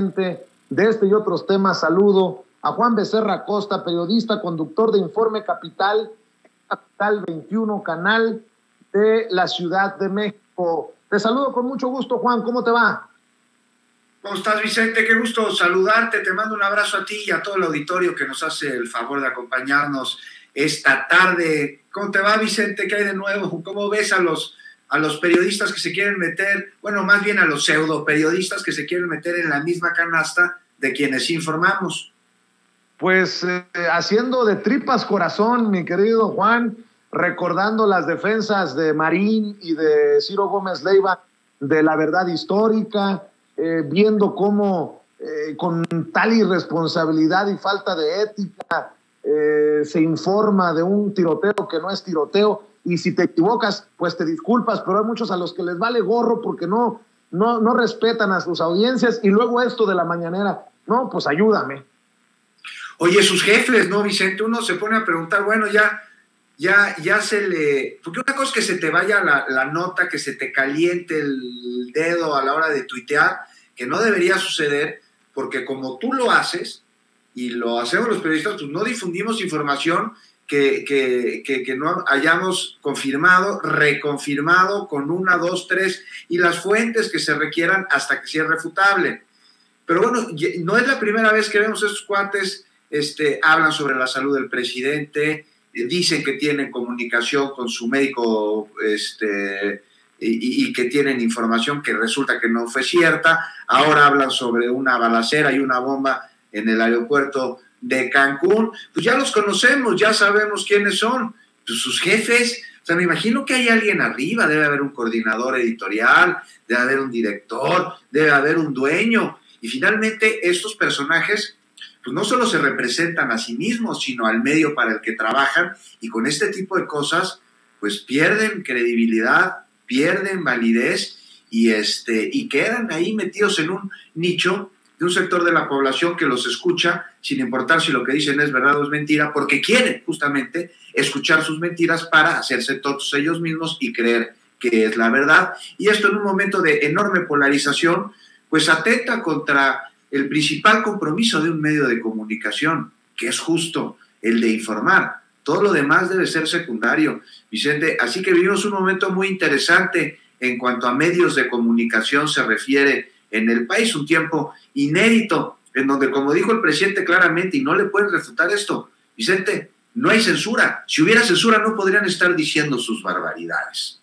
de este y otros temas. Saludo a Juan Becerra Costa, periodista, conductor de Informe Capital, Capital 21, canal de la Ciudad de México. Te saludo con mucho gusto, Juan, ¿cómo te va? ¿Cómo estás, Vicente? Qué gusto saludarte, te mando un abrazo a ti y a todo el auditorio que nos hace el favor de acompañarnos esta tarde. ¿Cómo te va, Vicente? ¿Qué hay de nuevo? ¿Cómo ves a los periodistas que se quieren meter, bueno, más bien a los pseudo periodistas que se quieren meter en la misma canasta de quienes informamos? Pues haciendo de tripas corazón, mi querido Juan, recordando las defensas de Marín y de Ciro Gómez Leiva de la verdad histórica, viendo cómo con tal irresponsabilidad y falta de ética se informa de un tiroteo que no es tiroteo, y si te equivocas, pues te disculpas, pero hay muchos a los que les vale gorro porque no respetan a sus audiencias, y luego esto de la mañanera, no, pues ayúdame. Oye, sus jefes, ¿no, Vicente? Uno se pone a preguntar, bueno, ya se le... Porque una cosa es que se te vaya la nota, que se te caliente el dedo a la hora de tuitear, que no debería suceder, porque como tú lo haces, y lo hacemos los periodistas, pues no difundimos información que no hayamos confirmado, reconfirmado con 1, 2, 3 y las fuentes que se requieran hasta que sea refutable. Pero bueno, no es la primera vez que vemos estos cuates, hablan sobre la salud del presidente, dicen que tienen comunicación con su médico, y que tienen información que resulta que no fue cierta. Ahora hablan sobre una balacera y una bomba en el aeropuerto de Cancún. Pues ya los conocemos, ya sabemos quiénes son, pues sus jefes. O sea, me imagino que hay alguien arriba, debe haber un coordinador editorial, debe haber un director, debe haber un dueño. Y finalmente estos personajes pues no solo se representan a sí mismos, sino al medio para el que trabajan, y con este tipo de cosas pues pierden credibilidad, pierden validez y quedan ahí metidos en un nicho de un sector de la población que los escucha sin importar si lo que dicen es verdad o es mentira, porque quieren justamente escuchar sus mentiras para hacerse tontos ellos mismos y creer que es la verdad. Y esto en un momento de enorme polarización pues atenta contra el principal compromiso de un medio de comunicación, que es justo el de informar. Todo lo demás debe ser secundario, Vicente. Así que vivimos un momento muy interesante en cuanto a medios de comunicación se refiere en el país, un tiempo inédito, en donde, como dijo el presidente claramente, y no le pueden refutar esto, Vicente, no hay censura. Si hubiera censura no podrían estar diciendo sus barbaridades.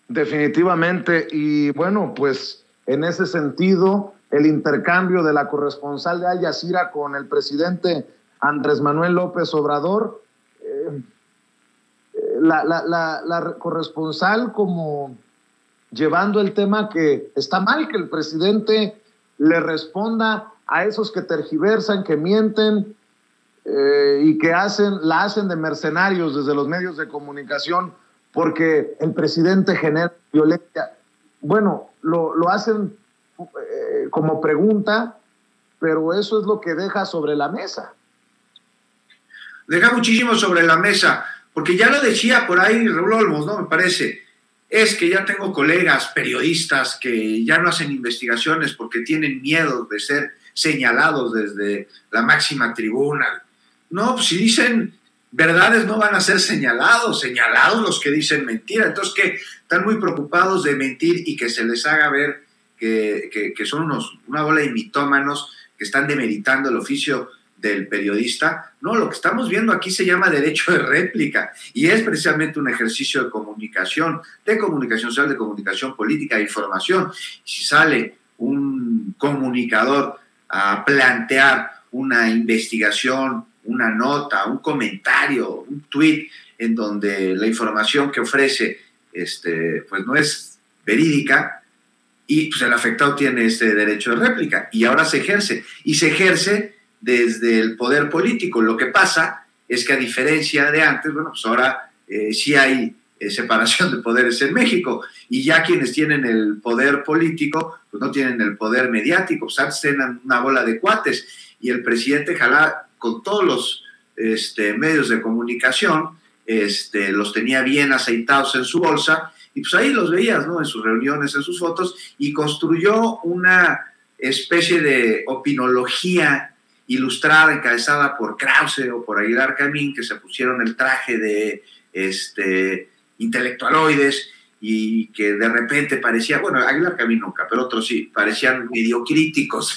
Definitivamente, y bueno, pues en ese sentido, el intercambio de la corresponsal de Al Jazeera con el presidente Andrés Manuel López Obrador, la corresponsal como llevando el tema que está mal que el presidente le responda a esos que tergiversan, que mienten y que la hacen de mercenarios desde los medios de comunicación porque el presidente genera violencia. Bueno, lo hacen como pregunta, pero eso es lo que deja sobre la mesa. Deja muchísimo sobre la mesa, porque ya lo decía por ahí Raúl Olmos, ¿no? Me parece, es que ya tengo colegas periodistas que ya no hacen investigaciones porque tienen miedo de ser señalados desde la máxima tribuna. No, pues si dicen verdades no van a ser señalados los que dicen mentira. Entonces, que están muy preocupados de mentir y que se les haga ver que son una bola de mitómanos que están demeritando el oficio del periodista. No, lo que estamos viendo aquí se llama derecho de réplica y es precisamente un ejercicio de comunicación social, de comunicación política, de información. Si sale un comunicador a plantear una investigación, una nota, un comentario, un tuit en donde la información que ofrece pues no es verídica, y pues el afectado tiene este derecho de réplica y ahora se ejerce desde el poder político. Lo que pasa es que a diferencia de antes, bueno, pues ahora sí hay separación de poderes en México, y ya quienes tienen el poder político pues no tienen el poder mediático. Pues antes tenían una bola de cuates y el presidente jalá con todos los medios de comunicación, los tenía bien aceitados en su bolsa, y pues ahí los veías, ¿no? En sus reuniones, en sus fotos, y construyó una especie de opinología ilustrada, encabezada por Krause o por Aguilar Camín, que se pusieron el traje de intelectualoides y que de repente parecía, bueno, Aguilar Camín nunca, pero otros sí, parecían medio críticos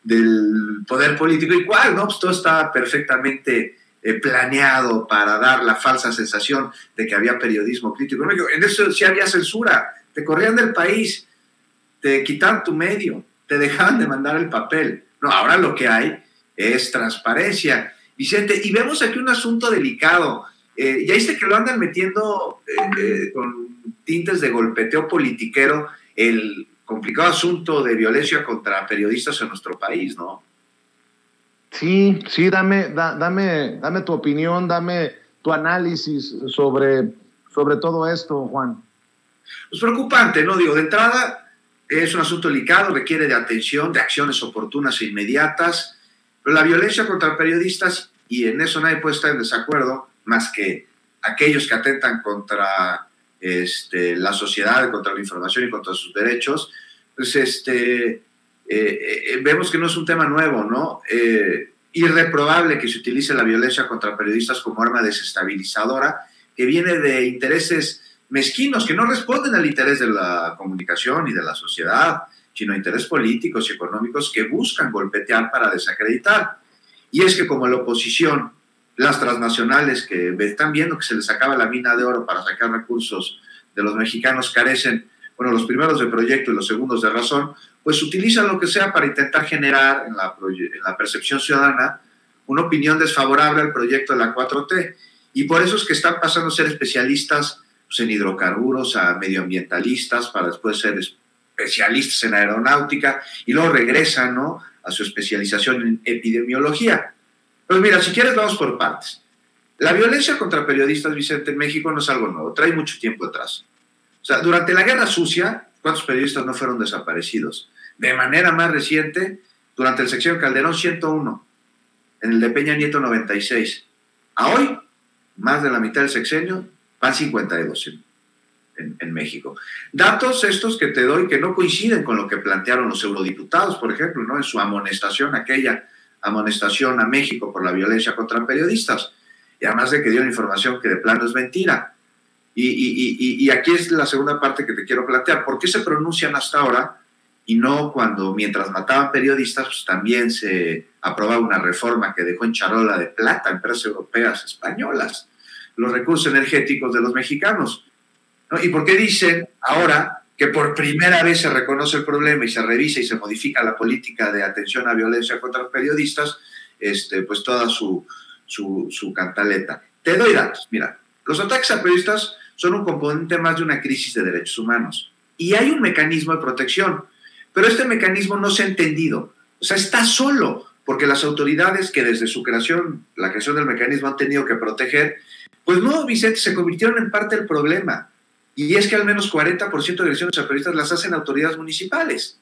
del poder político. ¿Y cuál? No, pues todo estaba perfectamente planeado para dar la falsa sensación de que había periodismo crítico. No, en eso sí había censura, te corrían del país, te quitaban tu medio, te dejaban de mandar el papel. No, ahora lo que hay es transparencia. Vicente, y vemos aquí un asunto delicado. Ya viste que lo andan metiendo con tintes de golpeteo politiquero, el complicado asunto de violencia contra periodistas en nuestro país, ¿no? Sí, dame tu opinión, dame tu análisis sobre todo esto, Juan. Pues preocupante, ¿no? Digo, de entrada es un asunto delicado, requiere de atención, de acciones oportunas e inmediatas, pero la violencia contra periodistas, y en eso nadie puede estar en desacuerdo, más que aquellos que atentan contra la sociedad, contra la información y contra sus derechos, pues vemos que no es un tema nuevo, ¿no? Irreprobable que se utilice la violencia contra periodistas como arma desestabilizadora, que viene de intereses mezquinos, que no responden al interés de la comunicación y de la sociedad, sino a intereses políticos y económicos que buscan golpetear para desacreditar. Y es que como la oposición, las transnacionales que están viendo que se les acaba la mina de oro para sacar recursos de los mexicanos, carecen, bueno, los primeros de proyecto y los segundos de razón, pues utilizan lo que sea para intentar generar en la percepción ciudadana una opinión desfavorable al proyecto de la 4T. Y por eso es que están pasando a ser especialistas pues, en hidrocarburos, a medioambientalistas, para después ser especialistas en aeronáutica, y luego regresan, ¿no?, a su especialización en epidemiología. Pues mira, si quieres vamos por partes. La violencia contra periodistas, Vicente, en México no es algo nuevo, trae mucho tiempo atrás. O sea, durante la Guerra Sucia, ¿cuántos periodistas no fueron desaparecidos? De manera más reciente, durante el sexenio Calderón, 101, en el de Peña Nieto, 96. A hoy, más de la mitad del sexenio, van 52 en México. Datos estos que te doy que no coinciden con lo que plantearon los eurodiputados, por ejemplo, ¿no?, en su amonestación, aquella amonestación a México por la violencia contra periodistas, y además de que dieron información que de plano es mentira. Y aquí es la segunda parte que te quiero plantear. ¿Por qué se pronuncian hasta ahora y no cuando, mientras mataban periodistas, pues también se aprobaba una reforma que dejó en charola de plata a empresas europeas, españolas, los recursos energéticos de los mexicanos, ¿no? ¿Y por qué dicen ahora que por primera vez se reconoce el problema y se revisa y se modifica la política de atención a violencia contra los periodistas, pues toda su cantaleta? Te doy datos. Mira, los ataques a periodistas son un componente más de una crisis de derechos humanos y hay un mecanismo de protección, pero este mecanismo no se ha entendido. O sea, está solo, porque las autoridades que desde su creación, la creación del mecanismo, han tenido que proteger, pues no, Vicente, se convirtieron en parte del problema. Y es que al menos 40% de agresiones a periodistas las hacen autoridades municipales.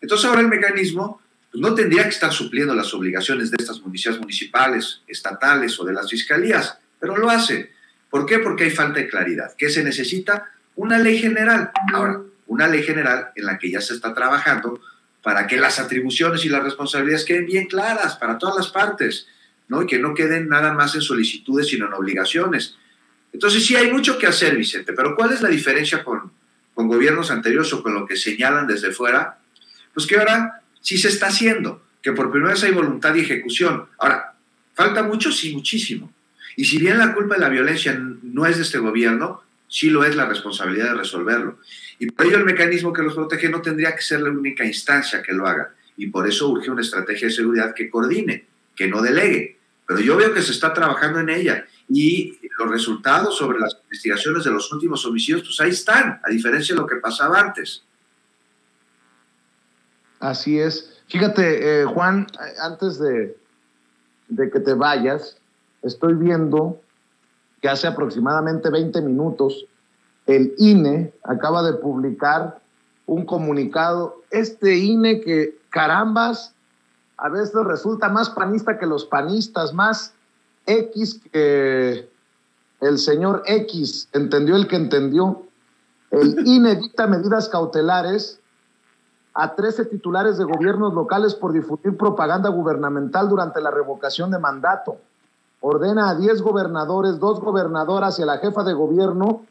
Entonces ahora el mecanismo pues, no tendría que estar supliendo las obligaciones de estas policías municipales, estatales o de las fiscalías, pero lo hace. ¿Por qué? Porque hay falta de claridad. ¿Qué se necesita? Una ley general. Ahora, una ley general en la que ya se está trabajando para que las atribuciones y las responsabilidades queden bien claras para todas las partes, ¿no? Y que no queden nada más en solicitudes, sino en obligaciones. Entonces sí hay mucho que hacer, Vicente, pero ¿cuál es la diferencia con gobiernos anteriores o con lo que señalan desde fuera? Pues que ahora sí se está haciendo, que por primera vez hay voluntad y ejecución. Ahora, ¿falta mucho? Sí, muchísimo. Y si bien la culpa de la violencia no es de este gobierno, sí lo es la responsabilidad de resolverlo. Y por ello el mecanismo que los protege no tendría que ser la única instancia que lo haga. Y por eso urge una estrategia de seguridad que coordine, que no delegue. Pero yo veo que se está trabajando en ella. Y los resultados sobre las investigaciones de los últimos homicidios, pues ahí están, a diferencia de lo que pasaba antes. Así es. Fíjate, Juan, antes de que te vayas, estoy viendo que hace aproximadamente 20 minutos el INE acaba de publicar un comunicado. Este INE que, carambas, a veces resulta más panista que los panistas, más X que el señor X, entendió el que entendió. El INE dicta medidas cautelares a 13 titulares de gobiernos locales por difundir propaganda gubernamental durante la revocación de mandato. Ordena a 10 gobernadores, 2 gobernadoras y a la jefa de gobierno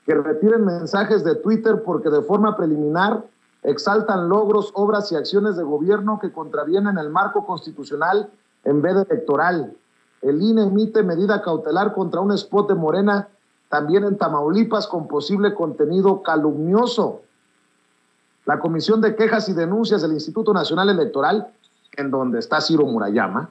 que retiren mensajes de Twitter porque de forma preliminar exaltan logros, obras y acciones de gobierno que contravienen el marco constitucional en vez de electoral. El INE emite medida cautelar contra un spot de Morena, también en Tamaulipas, con posible contenido calumnioso. La Comisión de Quejas y Denuncias del Instituto Nacional Electoral, en donde está Ciro Murayama,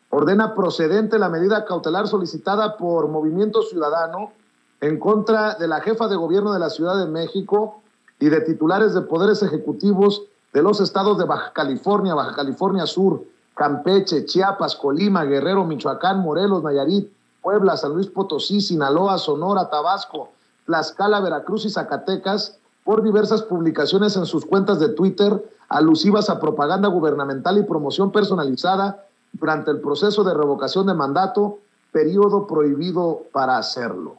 ordena procedente la medida cautelar solicitada por Movimiento Ciudadano en contra de la jefa de gobierno de la Ciudad de México y de titulares de poderes ejecutivos de los estados de Baja California Sur, Campeche, Chiapas, Colima, Guerrero, Michoacán, Morelos, Nayarit, Puebla, San Luis Potosí, Sinaloa, Sonora, Tabasco, Tlaxcala, Veracruz y Zacatecas por diversas publicaciones en sus cuentas de Twitter alusivas a propaganda gubernamental y promoción personalizada durante el proceso de revocación de mandato, periodo prohibido para hacerlo.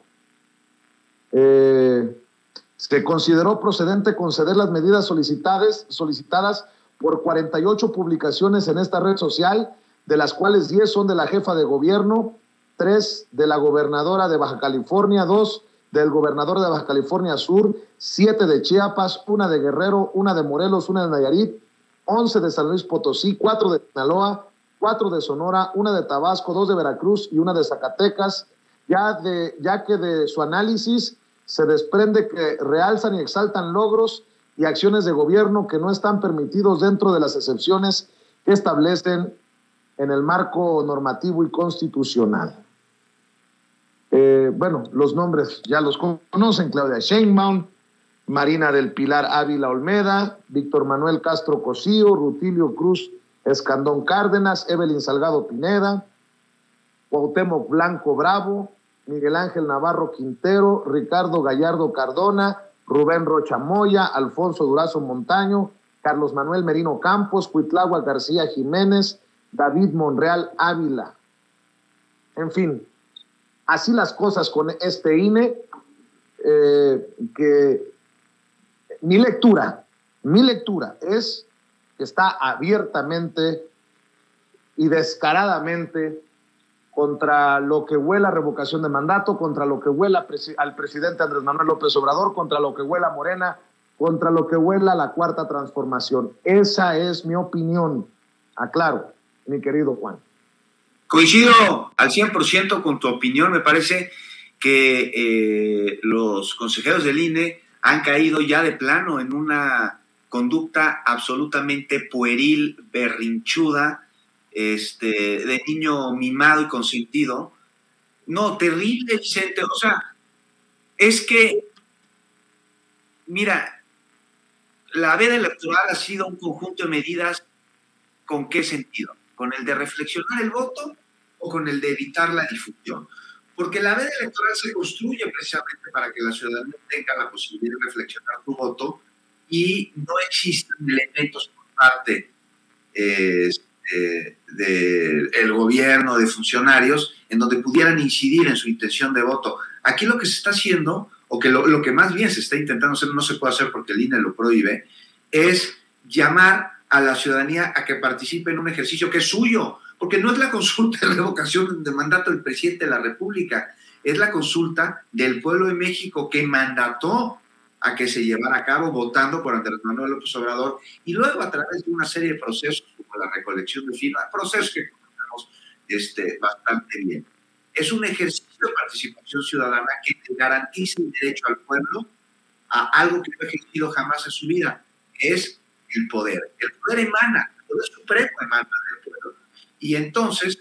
Se consideró procedente conceder las medidas solicitadas por 48 publicaciones en esta red social, de las cuales 10 son de la jefa de gobierno, 3 de la gobernadora de Baja California, 2 del gobernador de Baja California Sur, 7 de Chiapas, 1 de Guerrero, 1 de Morelos, 1 de Nayarit, 11 de San Luis Potosí, 4 de Sinaloa, 4 de Sonora, 1 de Tabasco, 2 de Veracruz y 1 de Zacatecas, ya que de su análisis se desprende que realzan y exaltan logros y acciones de gobierno que no están permitidos dentro de las excepciones que establecen en el marco normativo y constitucional. Los nombres ya los conocen: Claudia Sheinbaum, Marina del Pilar Ávila Olmeda, Víctor Manuel Castro Cosío, Rutilio Cruz Escandón Cárdenas, Evelyn Salgado Pineda, Cuauhtémoc Blanco Bravo, Miguel Ángel Navarro Quintero, Ricardo Gallardo Cardona, Rubén Rocha Moya, Alfonso Durazo Montaño, Carlos Manuel Merino Campos, Cuitláhuac García Jiménez, David Monreal Ávila. En fin, así las cosas con este INE, que mi lectura es que está abiertamente y descaradamente contra lo que huela revocación de mandato, contra lo que huela al presidente Andrés Manuel López Obrador, contra lo que huela Morena, contra lo que huela la Cuarta Transformación. Esa es mi opinión. Aclaro, mi querido Juan. Coincido al 100% con tu opinión. Me parece que los consejeros del INE han caído ya de plano en una conducta absolutamente pueril, berrinchuda, de niño mimado y consentido. No, terrible, Vicente. O sea, es que, mira, la veda electoral ha sido un conjunto de medidas. ¿Con qué sentido? ¿Con el de reflexionar el voto o con el de evitar la difusión? Porque la veda electoral se construye precisamente para que la ciudadanía tenga la posibilidad de reflexionar su voto y no existen elementos por parte del gobierno, de funcionarios, en donde pudieran incidir en su intención de voto. Aquí lo que se está haciendo, o que lo que más bien se está intentando hacer, no se puede hacer porque el INE lo prohíbe, es llamar a la ciudadanía a que participe en un ejercicio que es suyo, porque no es la consulta de revocación de mandato del presidente de la República, es la consulta del pueblo de México que mandató a que se llevara a cabo votando por Andrés Manuel López Obrador, y luego a través de una serie de procesos como la recolección de firmas, procesos que conocemos bastante bien. Es un ejercicio de participación ciudadana que te garantiza el derecho al pueblo a algo que no ha ejercido jamás en su vida, que es el poder. El poder emana, el poder supremo emana del pueblo. Y entonces,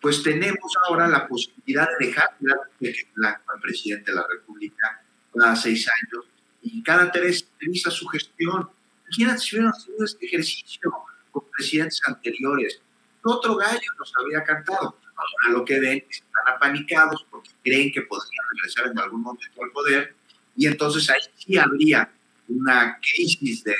pues tenemos ahora la posibilidad de dejar de que blanco al presidente de la República cada 6 años, y cada 3 revisa su gestión. Imagínate si hubieran tenido este ejercicio con presidentes anteriores. Otro gallo nos habría cantado. Ahora lo que ven es que están apanicados porque creen que podrían regresar en algún momento al poder, y entonces ahí sí habría una crisis de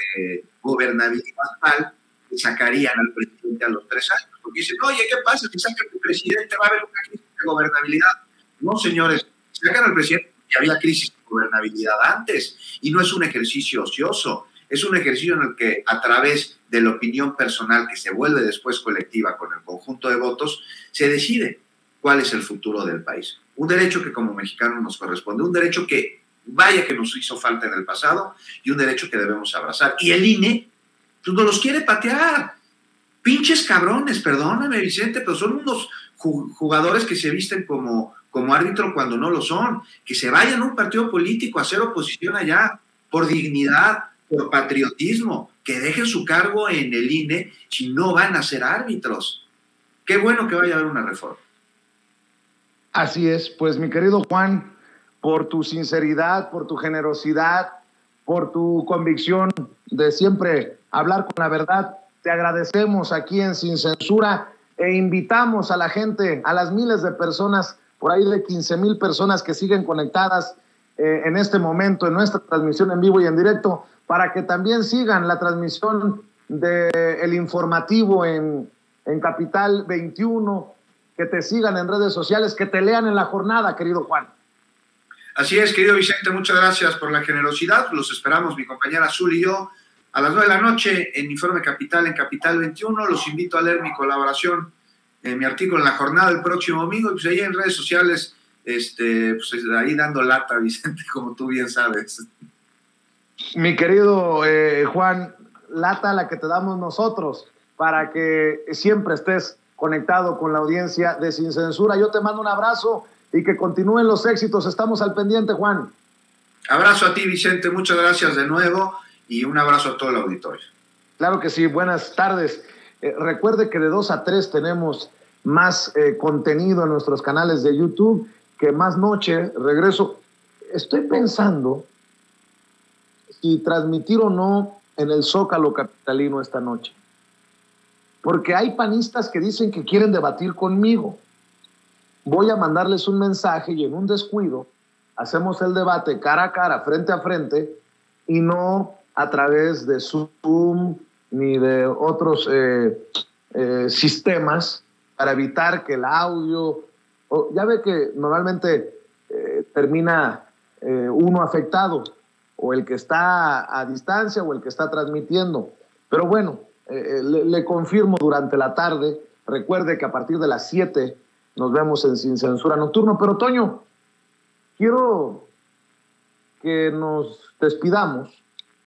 gobernabilidad tal que sacarían al presidente a los 3 años. Porque dicen, oye, ¿qué pasa? Si sacan al presidente va a haber una crisis de gobernabilidad. No, señores, sacan al presidente. Y había crisis de gobernabilidad antes, y no es un ejercicio ocioso, Es un ejercicio en el que a través de la opinión personal que se vuelve después colectiva con el conjunto de votos, se decide cuál es el futuro del país. Un derecho que como mexicanos nos corresponde, un derecho que vaya que nos hizo falta en el pasado y un derecho que debemos abrazar. Y el INE, pues nos los quiere patear. Pinches cabrones, perdóname Vicente, pero son unos jugadores que se visten como árbitro cuando no lo son. Que se vayan a un partido político a hacer oposición allá, por dignidad, por patriotismo, que dejen su cargo en el INE si no van a ser árbitros. Qué bueno que vaya a haber una reforma. Así es, pues mi querido Juan, por tu sinceridad, por tu generosidad, por tu convicción de siempre hablar con la verdad, te agradecemos aquí en Sin Censura e invitamos a la gente, a las miles de personas, por ahí de 15,000 personas que siguen conectadas en este momento, en nuestra transmisión en vivo y en directo, para que también sigan la transmisión del informativo en Capital 21, que te sigan en redes sociales, que te lean en la jornada, querido Juan. Así es, querido Vicente, muchas gracias por la generosidad. Los esperamos, mi compañera Azul y yo, a las 9 de la noche en Informe Capital, en Capital 21. Los invito a leer mi colaboración, mi artículo en la jornada el próximo domingo. Pues ahí en redes sociales, pues ahí dando lata, Vicente, como tú bien sabes. Mi querido Juan, lata la que te damos nosotros para que siempre estés conectado con la audiencia de Sin Censura. Yo te mando un abrazo y que continúen los éxitos. Estamos al pendiente, Juan. Abrazo a ti, Vicente. Muchas gracias de nuevo y un abrazo a todo el auditorio. Claro que sí. Buenas tardes. Recuerde que de 2 a 3 tenemos más contenido en nuestros canales de YouTube, que más noche regreso. Estoy pensando si transmitir o no en el Zócalo capitalino esta noche, porque hay panistas que dicen que quieren debatir conmigo. Voy a mandarles un mensaje y en un descuido hacemos el debate cara a cara, frente a frente, y no a través de Zoom ni de otros sistemas para evitar que el audio... ya ve que normalmente termina uno afectado, o el que está a distancia o el que está transmitiendo. Pero bueno, le confirmo durante la tarde. Recuerde que a partir de las 7 nos vemos en Sin Censura Nocturno. Pero Toño, quiero que nos despidamos